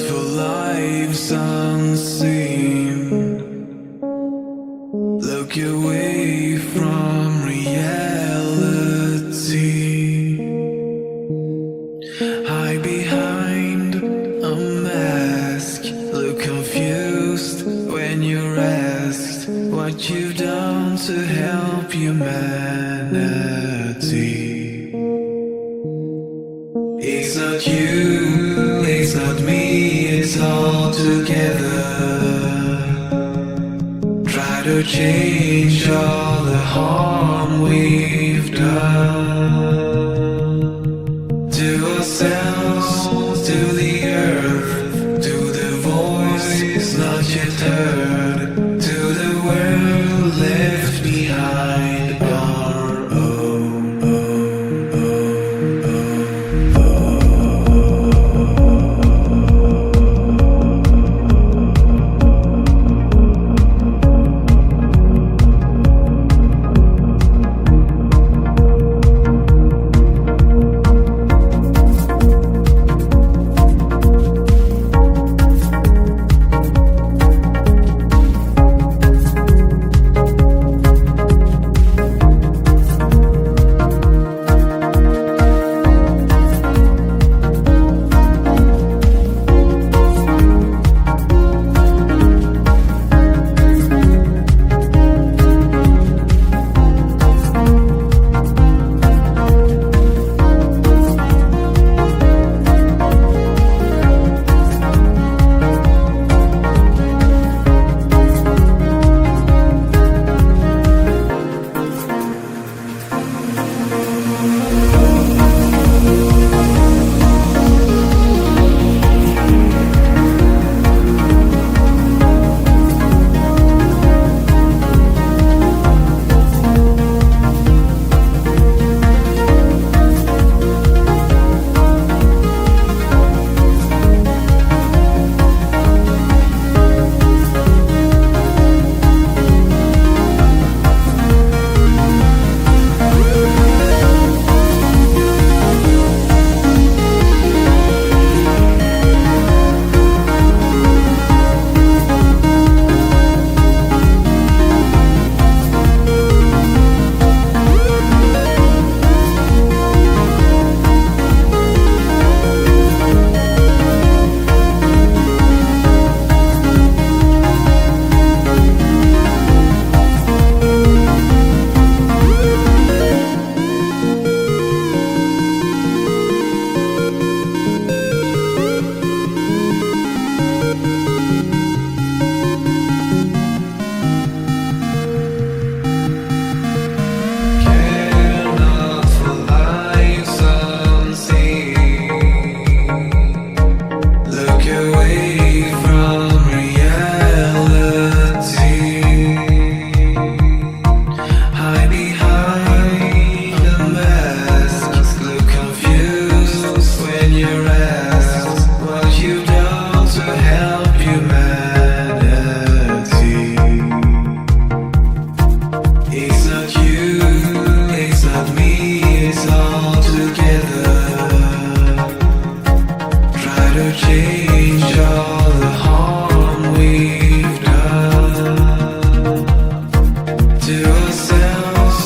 for lives unseen. Look away from reality. Hide behind a mask. Look confused when you're asked what you've done to help humanity. It's not you, it's not me, it's all together. Try to change all the harm we've done to ourselves, to the earth, to the voice not yet heard, to the world left behind our own. Change all the harm we've done to ourselves,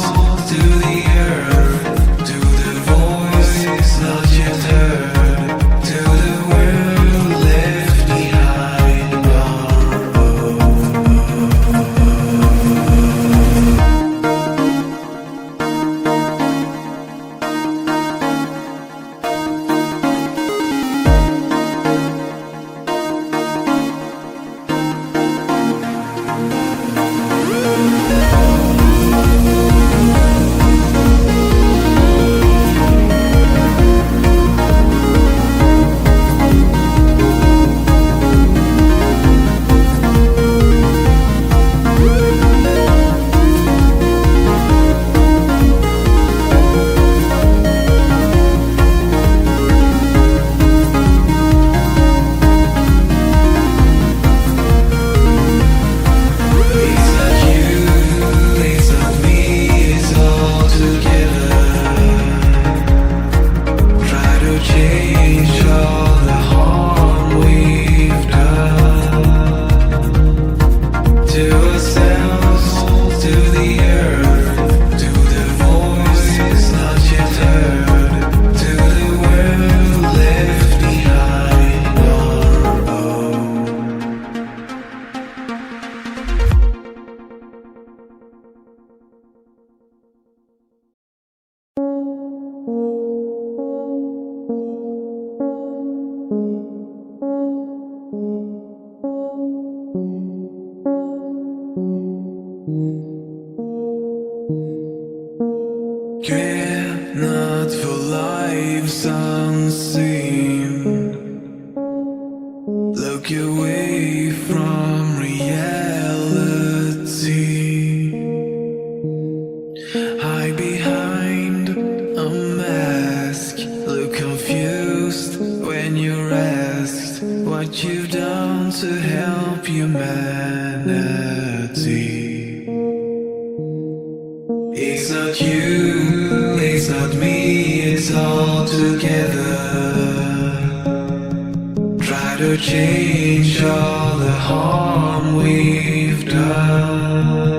to the earth, to the voice not yet heard, to the world left behind our own. Look away from reality. Hide behind a mask. Look confused when you're asked what you've done to help humanity. It's not you, it's not me, it's all together. Try to change all the harm we've done.